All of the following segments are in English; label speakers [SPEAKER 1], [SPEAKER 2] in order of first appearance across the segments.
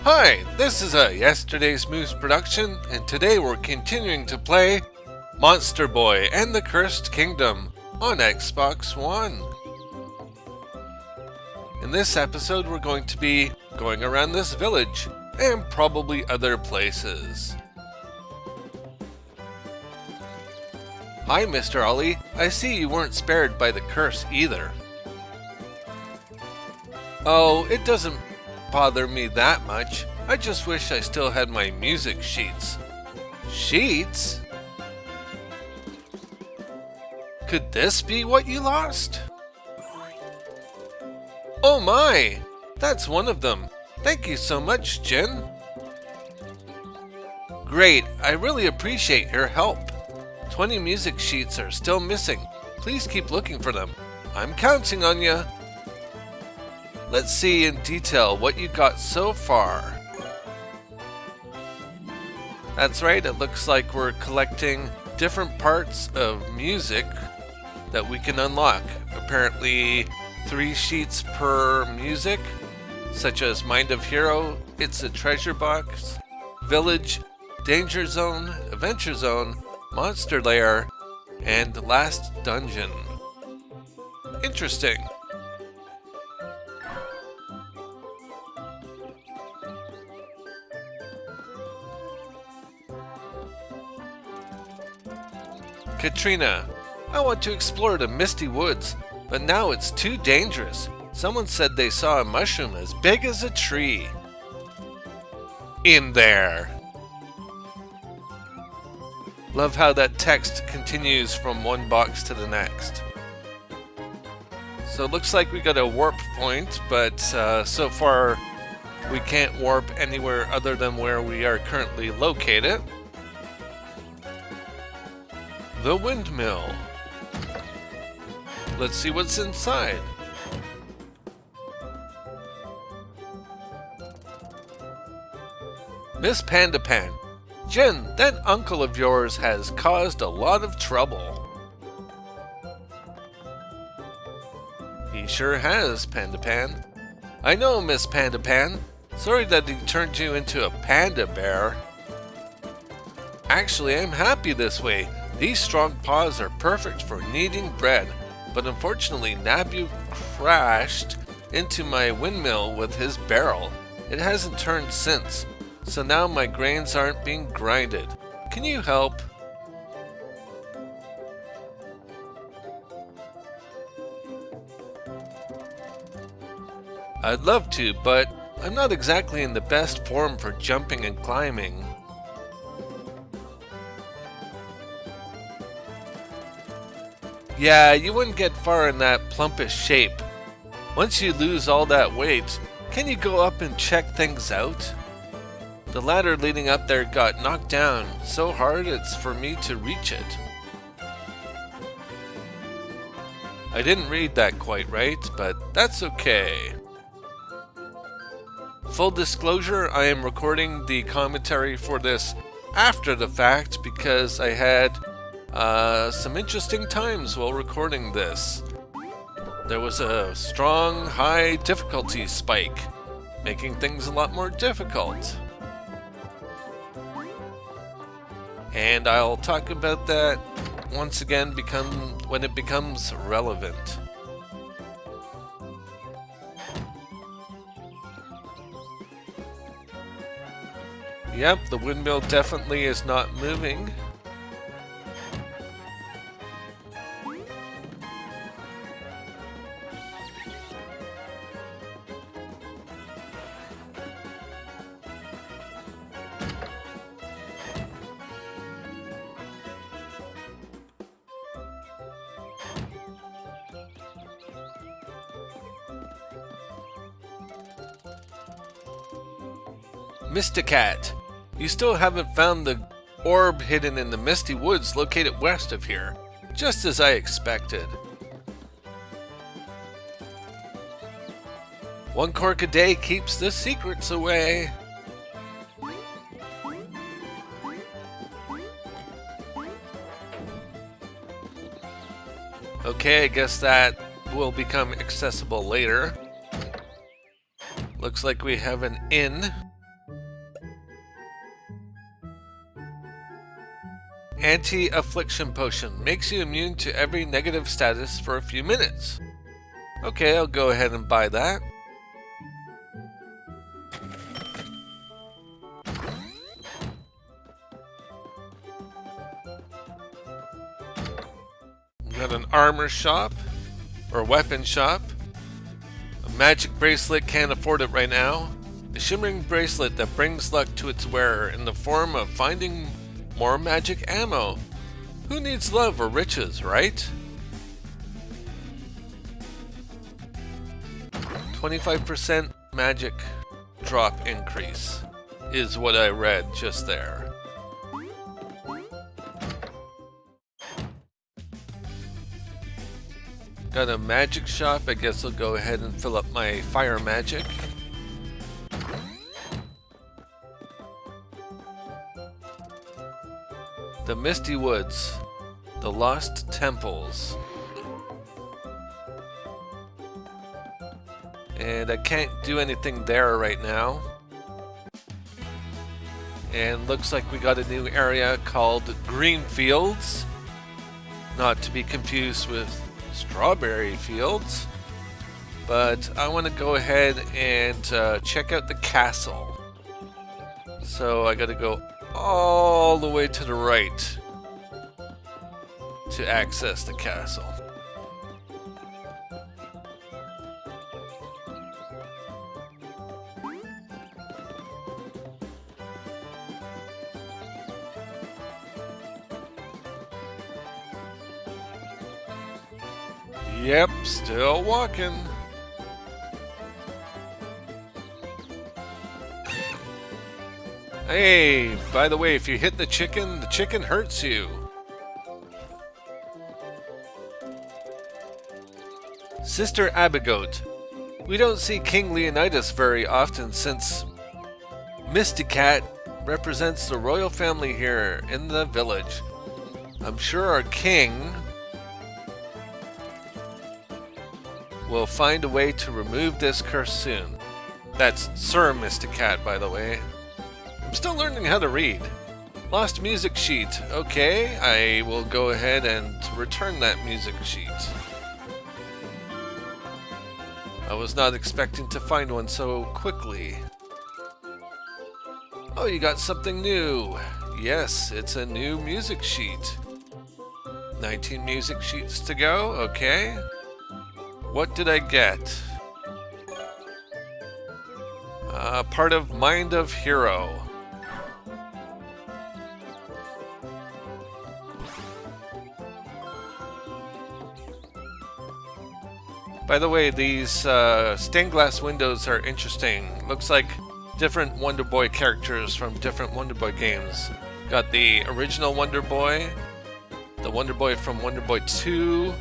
[SPEAKER 1] Hi, this is a Yesterday's Moose production, and today we're continuing to play Monster Boy and the Cursed Kingdom on Xbox One. In this episode, we're going to be going around this village and probably other places. Hi, Mr. Ollie. I see you weren't spared by the curse either. Oh, it doesn't bother me that much. I just wish I still had my music sheets. Sheets? Could this be what you lost? Oh my! That's one of them. Thank you so much, Jen. Great, I really appreciate your help. 20 music sheets are still missing. Please keep looking for them. I'm counting on you. Let's see in detail what you got so far. That's right, it looks like we're collecting different parts of music that we can unlock. Apparently 3 sheets per music, such as Mind of Hero, It's a Treasure Box, Village, Danger Zone, Adventure Zone, Monster Lair, and Last Dungeon. Interesting. Katrina, I want to explore the misty woods, but now it's too dangerous. Someone said they saw a mushroom as big as a tree. In there. Love how that text continues from one box to the next. So it looks like we got a warp point, but so far we can't warp anywhere other than where we are currently located. The windmill. Let's see what's inside. Miss Pandapan. Jen, that uncle of yours has caused a lot of trouble. He sure has, Pandapan. I know, Miss Pandapan. Sorry that he turned you into a panda bear. Actually, I'm happy this way. These strong paws are perfect for kneading bread, but unfortunately Nabu crashed into my windmill with his barrel. It hasn't turned since, so now my grains aren't being grinded. Can you help? I'd love to, but I'm not exactly in the best form for jumping and climbing. Yeah, you wouldn't get far in that plumpish shape. Once you lose all that weight, can you go up and check things out? The ladder leading up there got knocked down so hard it's for me to reach it. I didn't read that quite right, but that's okay. Full disclosure, I am recording the commentary for this after the fact because I had some interesting times while recording this. There was a strong, high difficulty spike, making things a lot more difficult. And I'll talk about that once again when it becomes relevant. Yep, the windmill definitely is not moving. Mysticat, you still haven't found the orb hidden in the misty woods located west of here, just as I expected. 1 cork a day keeps the secrets away. Okay, I guess that will become accessible later. Looks like we have an inn. Anti-affliction potion. Makes you immune to every negative status for a few minutes. Okay, I'll go ahead and buy that. We got an armor shop, or weapon shop. A magic bracelet, can't afford it right now. A shimmering bracelet that brings luck to its wearer in the form of finding more magic ammo. Who needs love or riches, right? 25% magic drop increase is what I read just there. Got a magic shop. I guess I'll go ahead and fill up my fire magic. The Misty Woods. The Lost Temples. And I can't do anything there right now. And looks like we got a new area called Green Fields. Not to be confused with Strawberry Fields. But I want to go ahead and check out the castle. So I gotta go all the way to the right to access the castle. Yep, still walking. Hey, by the way, if you hit the chicken hurts you. Sister Abigoat. We don't see King Leonidas very often since Mysticat represents the royal family here in the village. I'm sure our king will find a way to remove this curse soon. That's Sir Mysticat, by the way. I'm still learning how to read. Lost music sheet. Okay, I will go ahead and return that music sheet. I was not expecting to find one so quickly. Oh, you got something new. Yes, it's a new music sheet. 19 music sheets to go. Okay. What did I get? Part of Mind of Hero. By the way, these stained glass windows are interesting. Looks like different Wonder Boy characters from different Wonder Boy games. Got the original Wonder Boy, the Wonder Boy from Wonder Boy 2,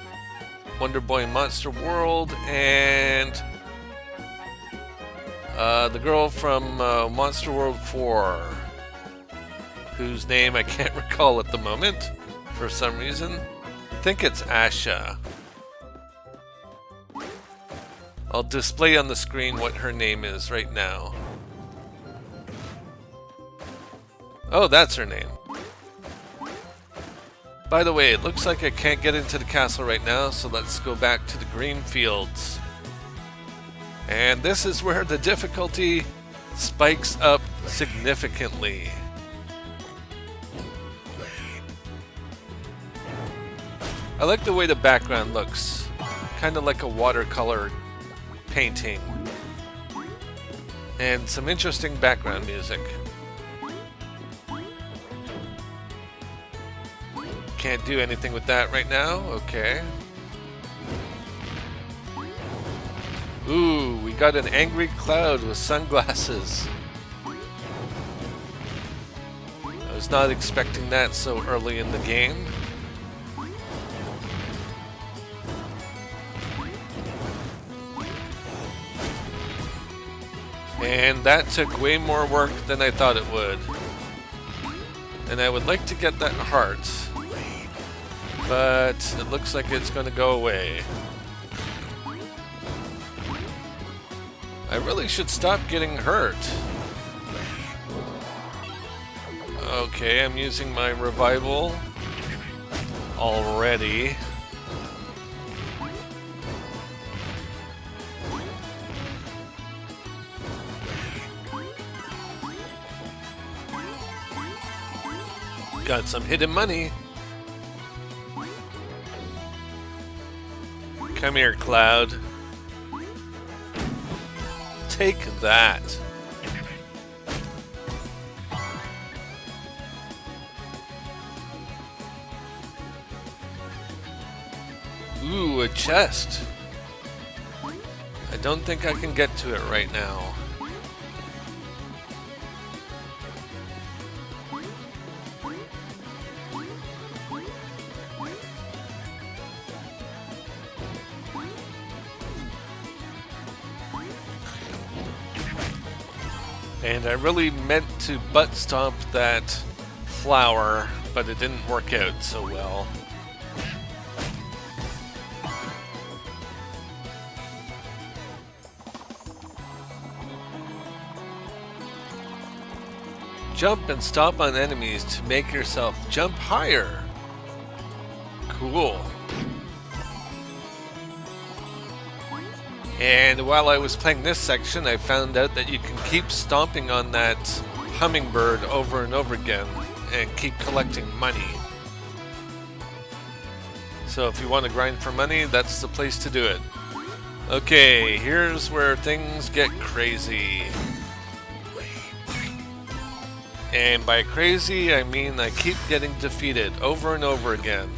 [SPEAKER 1] Wonder Boy Monster World, and the girl from Monster World 4, whose name I can't recall at the moment for some reason. I think it's Asha. I'll display on the screen what her name is right now. Oh, that's her name. By the way, it looks like I can't get into the castle right now, so let's go back to the green fields. And this is where the difficulty spikes up significantly. I like the way the background looks. Kind of like a watercolor painting. And some interesting background music. Can't do anything with that right now. Okay. Ooh, we got an angry cloud with sunglasses. I was not expecting that so early in the game. And that took way more work than I thought it would. And I would like to get that heart, but it looks like it's going to go away. I really should stop getting hurt. Okay, I'm using my revival already. Got some hidden money. Come here, Cloud. Take that. Ooh, a chest. I don't think I can get to it right now. And I really meant to butt stomp that flower, but it didn't work out so well. Jump and stomp on enemies to make yourself jump higher. Cool. And while I was playing this section, I found out that you can keep stomping on that hummingbird over and over again and keep collecting money. So if you want to grind for money, that's the place to do it. Okay, here's where things get crazy. And by crazy, I mean I keep getting defeated over and over again.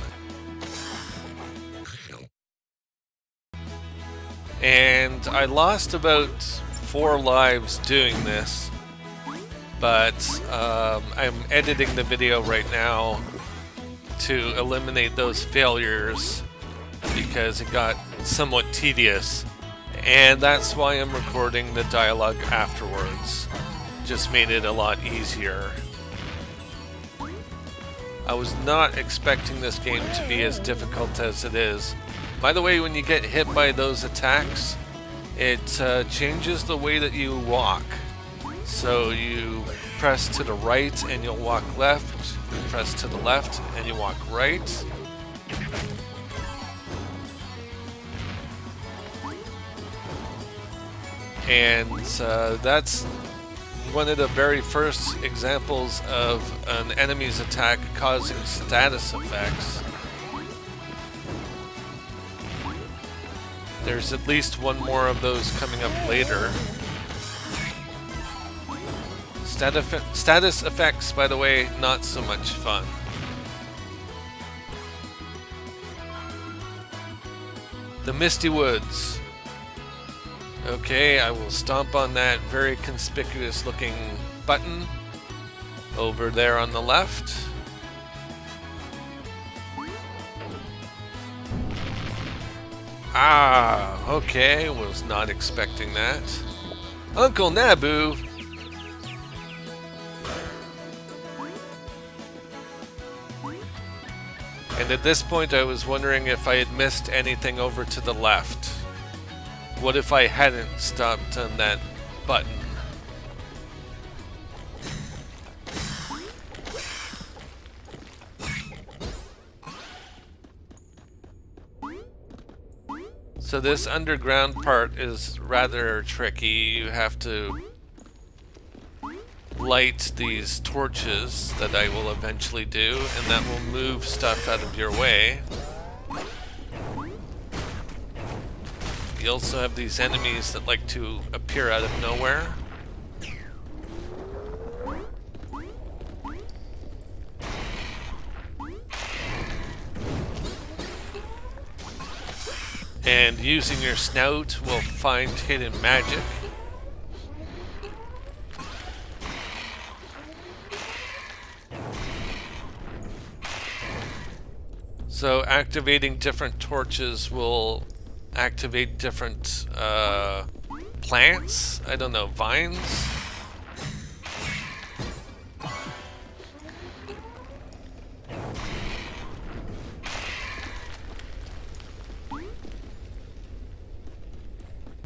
[SPEAKER 1] And I lost about 4 lives doing this, but I'm editing the video right now to eliminate those failures because it got somewhat tedious, and that's why I'm recording the dialogue afterwards. Just made it a lot easier. I was not expecting this game to be as difficult as it is. By the way, when you get hit by those attacks, it changes the way that you walk. So you press to the right and you'll walk left, you press to the left and you walk right. And that's one of the very first examples of an enemy's attack causing status effects. There's at least one more of those coming up later. Status effects, by the way, not so much fun. The Misty Woods. Okay, I will stomp on that very conspicuous looking button over there on the left. Ah, okay, was not expecting that. Uncle Naboo! And at this point I was wondering if I had missed anything over to the left. What if I hadn't stopped on that button? So this underground part is rather tricky. You have to light these torches that I will eventually do, and that will move stuff out of your way. You also have these enemies that like to appear out of nowhere. And using your snout will find hidden magic. So activating different torches will activate different plants. I don't know, vines?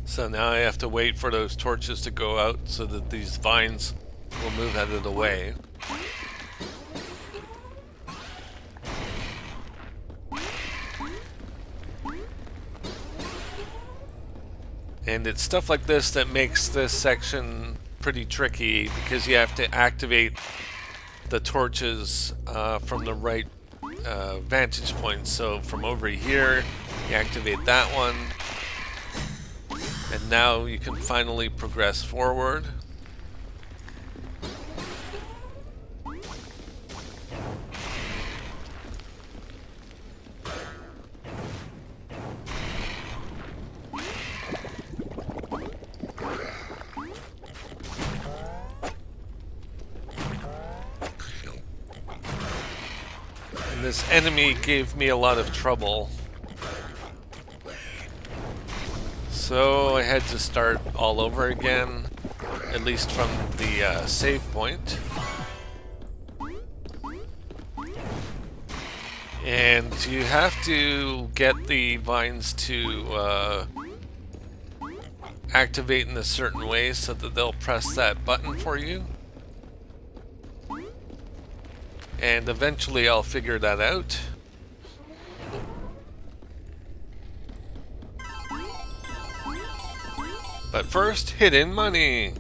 [SPEAKER 1] So now I have to wait for those torches to go out so that these vines will move out of the way. And it's stuff like this that makes this section pretty tricky, because you have to activate the torches from the right vantage point. So from over here, you activate that one, and now you can finally progress forward. This enemy gave me a lot of trouble, so I had to start all over again, at least from the save point. And you have to get the vines to activate in a certain way so that they'll press that button for you. And eventually I'll figure that out. But first, hidden money!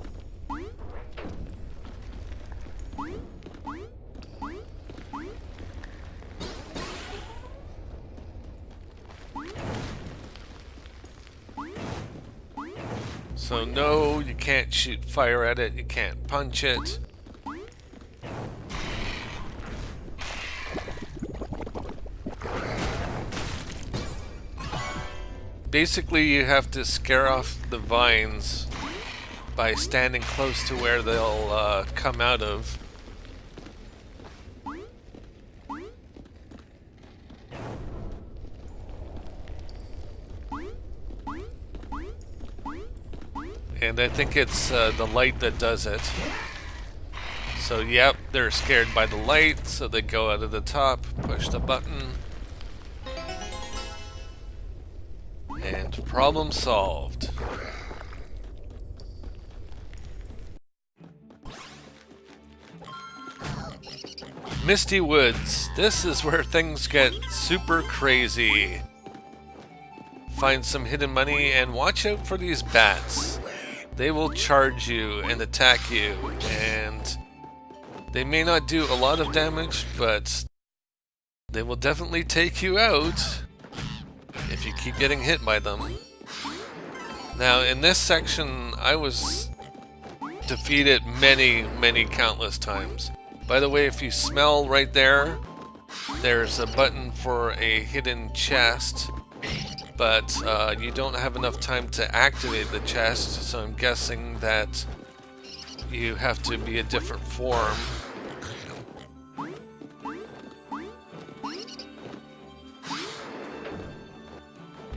[SPEAKER 1] So no, you can't shoot fire at it, you can't punch it. Basically, you have to scare off the vines by standing close to where they'll come out of. And I think it's the light that does it. So yep, they're scared by the light, so they go out of the top, push the button. And problem solved. Misty Woods. This is where things get super crazy. Find some hidden money and watch out for these bats. They will charge you and attack you, and they may not do a lot of damage, but they will definitely take you out if you keep getting hit by them. Now, in this section, I was defeated many countless times. By the way, if you smell right there, there's a button for a hidden chest, but you don't have enough time to activate the chest, so I'm guessing that you have to be a different form.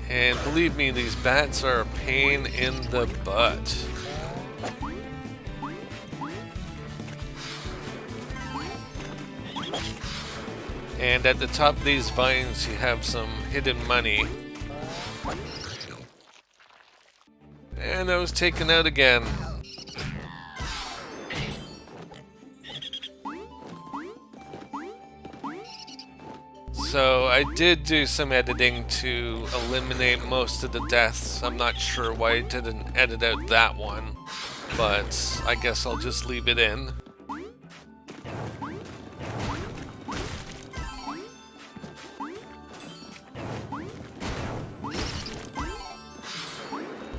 [SPEAKER 1] And believe me, these bats are a pain in the butt. And at the top of these vines, you have some hidden money. And I was taken out again. So I did do some editing to eliminate most of the deaths. I'm not sure why I didn't edit out that one, but I guess I'll just leave it in.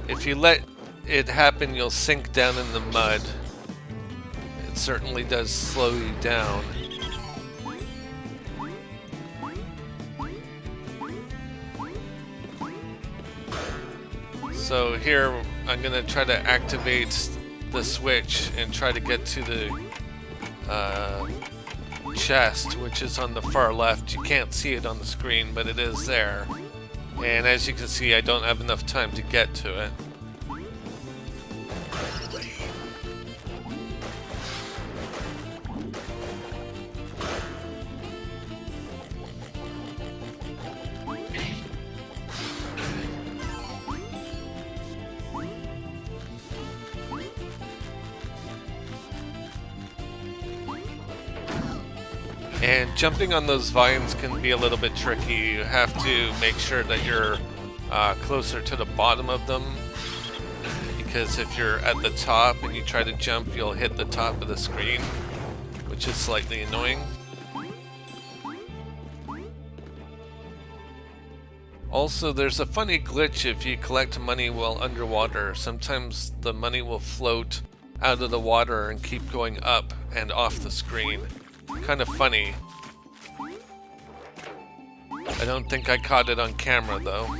[SPEAKER 1] If you let it happen, you'll sink down in the mud. It certainly does slow you down. So here, I'm going to try to activate the switch and try to get to the chest, which is on the far left. You can't see it on the screen, but it is there. And as you can see, I don't have enough time to get to it. And jumping on those vines can be a little bit tricky. You have to make sure that you're closer to the bottom of them because if you're at the top and you try to jump, you'll hit the top of the screen, which is slightly annoying. Also, there's a funny glitch if you collect money while underwater. Sometimes the money will float out of the water and keep going up and off the screen. Kind of funny. I don't think I caught it on camera though.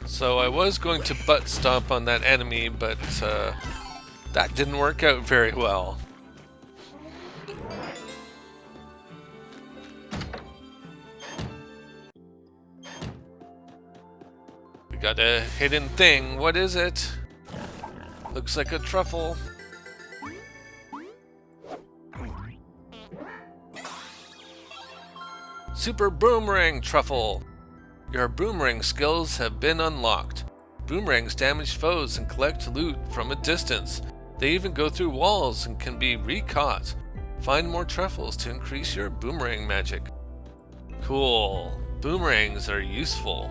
[SPEAKER 1] So I was going to butt stomp on that enemy, but that didn't work out very well. We got a hidden thing. What is it? Looks like a truffle. Super Boomerang Truffle. Your boomerang skills have been unlocked. Boomerangs damage foes and collect loot from a distance. They even go through walls and can be re-caught. Find more truffles to increase your boomerang magic. Cool. Boomerangs are useful.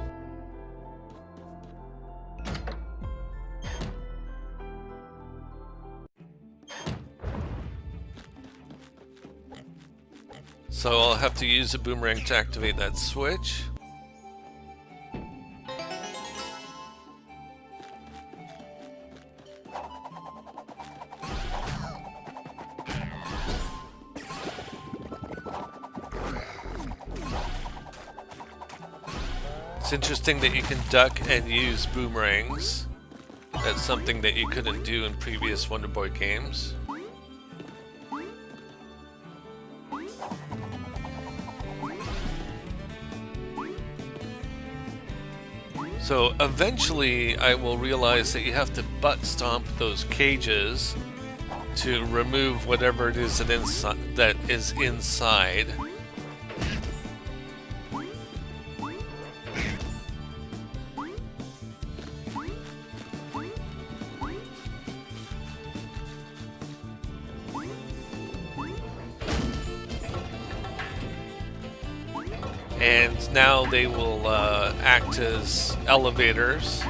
[SPEAKER 1] So I'll have to use a boomerang to activate that switch. It's interesting that you can duck and use boomerangs. That's something that you couldn't do in previous Wonder Boy games. So eventually I will realize that you have to butt stomp those cages to remove whatever it is that is inside. And now they will act as elevators.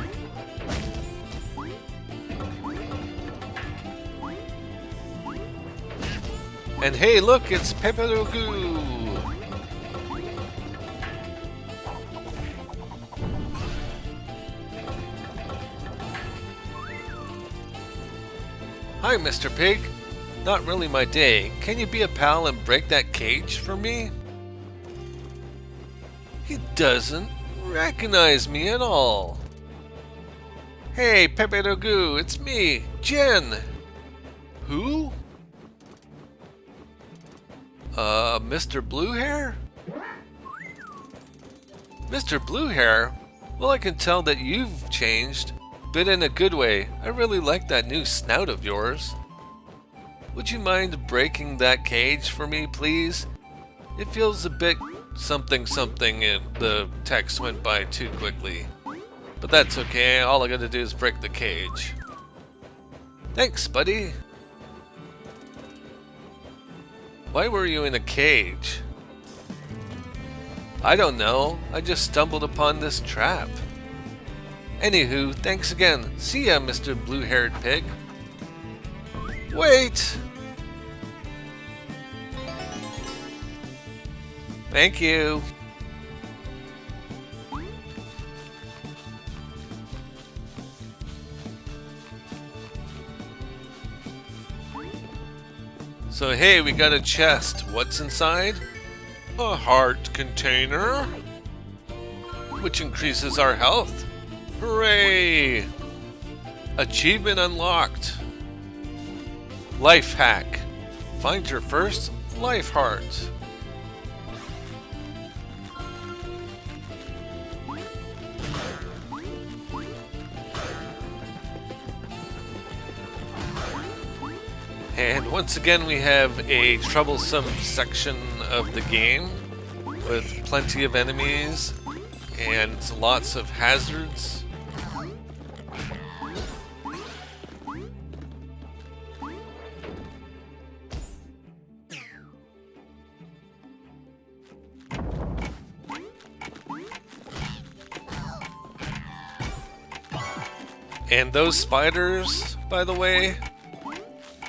[SPEAKER 1] And hey, look, it's Pepe Le Goo! Hi, Mr. Pig. Not really my day. Can you be a pal and break that cage for me? He doesn't recognize me at all. Hey, Pepe Le Goo, it's me, Jen. Who? Mr. Blue Hair? Mr. Blue Hair? Well, I can tell that you've changed, but in a good way. I really like that new snout of yours. Would you mind breaking that cage for me, please? It feels a bit something something, and the text went by too quickly. But that's okay, all I gotta do is break the cage. Thanks, buddy. Why were you in a cage? I don't know, I just stumbled upon this trap. Anywho, thanks again. See ya, Mr. Blue-Haired Pig. Wait! Thank you. So hey, we got a chest. What's inside? A heart container, which increases our health. Hooray! Achievement unlocked. Life hack. Find your first life heart. And once again we have a troublesome section of the game with plenty of enemies and lots of hazards. And those spiders, by the way,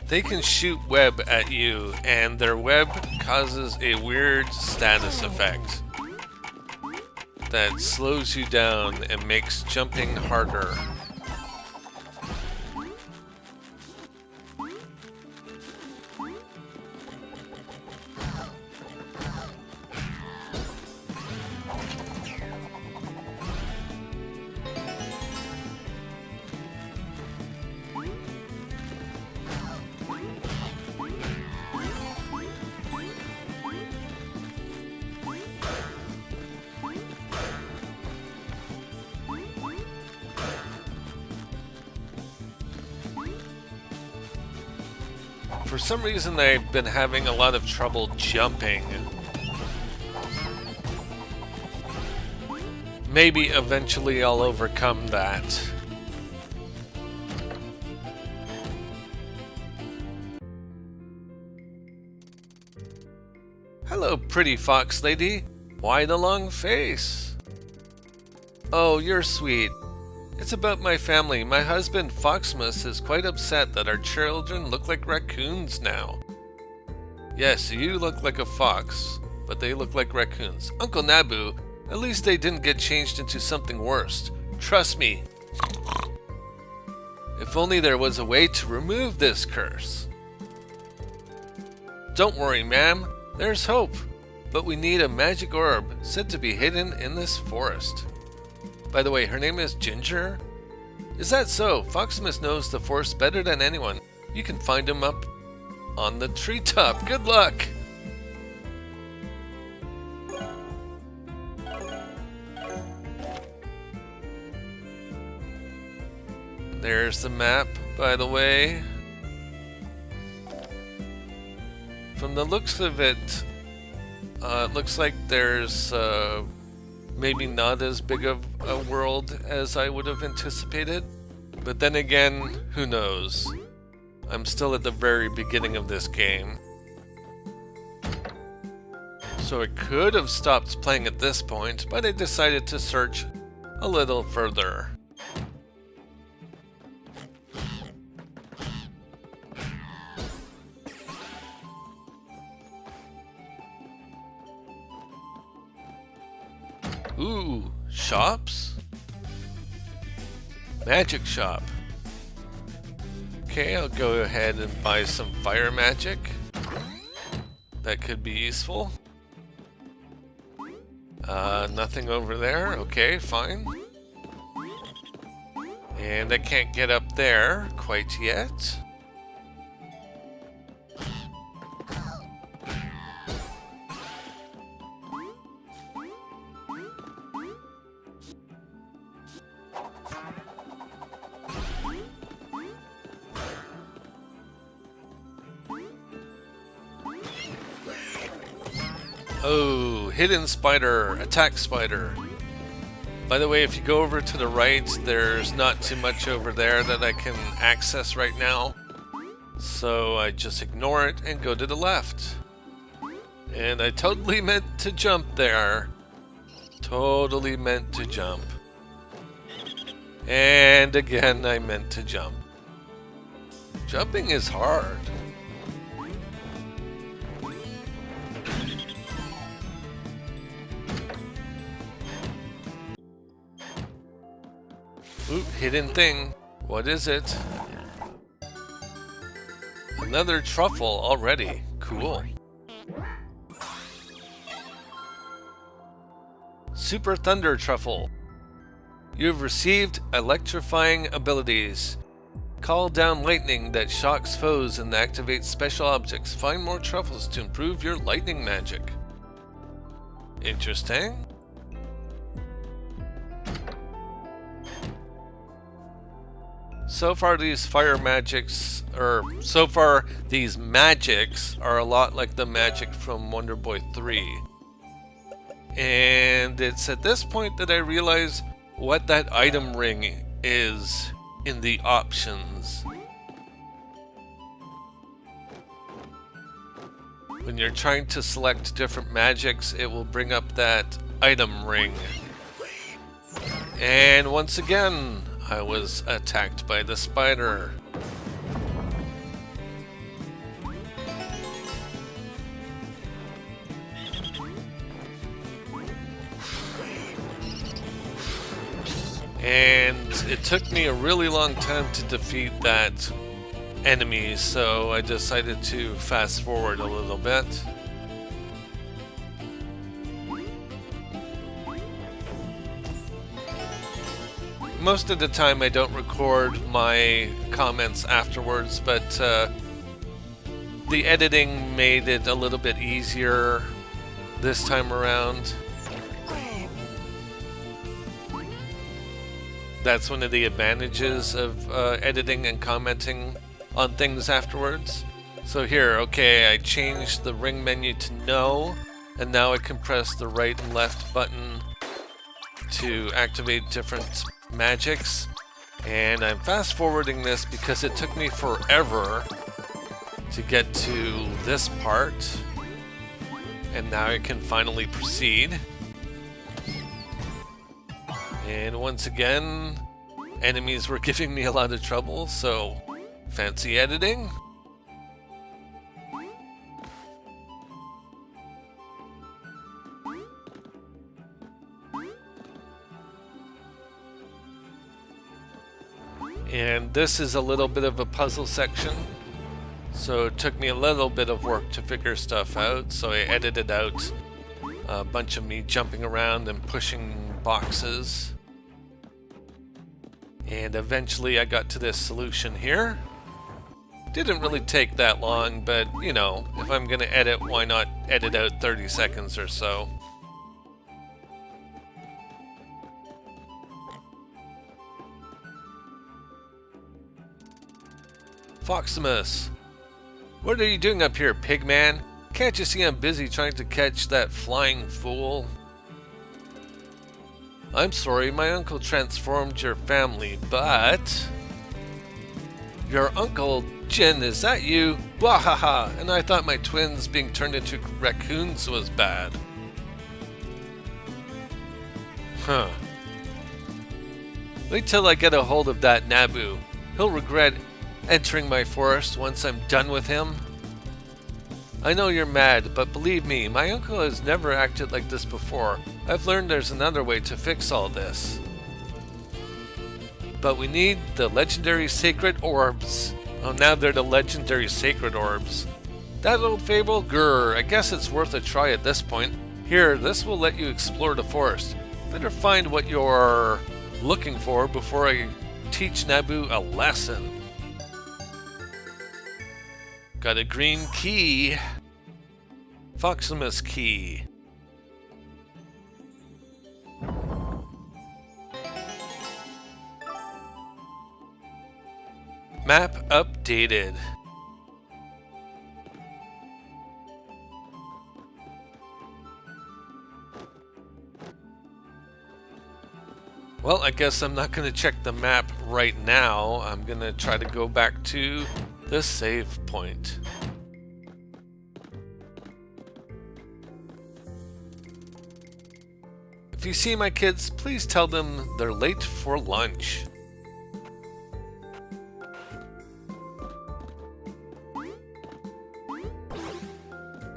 [SPEAKER 1] they can shoot web at you, and their web causes a weird status effect that slows you down and makes jumping harder. For some reason, I've been having a lot of trouble jumping. Maybe eventually I'll overcome that. Hello, pretty fox lady. Why the long face? Oh, you're sweet. It's about my family. My husband, Foxmus, is quite upset that our children look like raccoons now. Yes, you look like a fox, but they look like raccoons. Uncle Nabu, at least they didn't get changed into something worse. Trust me. If only there was a way to remove this curse. Don't worry, ma'am. There's hope. But we need a magic orb said to be hidden in this forest. By the way, her name is Ginger? Is that so? Foxmus knows the forest better than anyone. You can find him up on the treetop. Good luck! There's the map, by the way. From the looks of it, it looks like there's maybe not as big of a world as I would have anticipated. But then again, who knows? I'm still at the very beginning of this game. So I could have stopped playing at this point, but I decided to search a little further. Ooh, shops? Magic shop. Okay, I'll go ahead and buy some fire magic. That could be useful. Nothing over there. Okay, fine. And I can't get up there quite yet. Oh, hidden spider, attack spider. By the way, if you go over to the right, there's not too much over there that I can access right now. So I just ignore it and go to the left. And I totally meant to jump there. Totally meant to jump. And again, I meant to jump. Jumping is hard. Ooh, hidden thing. What is it? Another truffle already. Cool. Super Thunder Truffle. You've received electrifying abilities. Call down lightning that shocks foes and activates special objects. Find more truffles to improve your lightning magic. Interesting. So far these magics are a lot like the magic from Wonder Boy 3. And it's at this point that I realize what that item ring is in the options. When you're trying to select different magics, it will bring up that item ring. And once again, I was attacked by the spider. And it took me a really long time to defeat that enemy, so I decided to fast forward a little bit. Most of the time I don't record my comments afterwards, but the editing made it a little bit easier this time around. That's one of the advantages of editing and commenting on things afterwards. So here, okay, I changed the ring menu to no, and now I can press the right and left button to activate different magics. And I'm fast forwarding this because it took me forever to get to this part, and now I can finally proceed. And once again, enemies were giving me a lot of trouble, so fancy editing. And this is a little bit of a puzzle section, so it took me a little bit of work to figure stuff out, so I edited out a bunch of me jumping around and pushing boxes. And eventually I got to this solution here. Didn't really take that long, but you know, if I'm gonna edit, why not edit out 30 seconds or so? Foximus, what are you doing up here, pigman? Can't you see I'm busy trying to catch that flying fool? I'm sorry, my uncle transformed your family, but... Your uncle, Jin, is that you? Wahaha! And I thought my twins being turned into raccoons was bad. Huh. Wait till I get a hold of that Nabu. He'll regret entering my forest once I'm done with him. I know you're mad, but believe me, my uncle has never acted like this before. I've learned there's another way to fix all this. But we need the legendary sacred orbs. Oh, now they're the legendary sacred orbs. That old fable? Grr, I guess it's worth a try at this point. Here, this will let you explore the forest. Better find what you're looking for before I teach Nabu a lesson. Got a green key. Foximus key. Map updated. Well, I guess I'm not going to check the map right now. I'm going to try to go back to the save point. If you see my kids, please tell them they're late for lunch.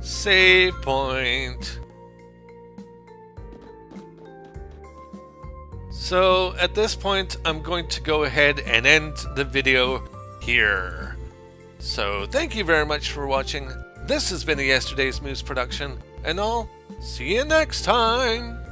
[SPEAKER 1] Save point. So at this point, I'm going to go ahead and end the video here. So thank you very much for watching. This has been a Yesterday's Moose production, and I'll see you next time.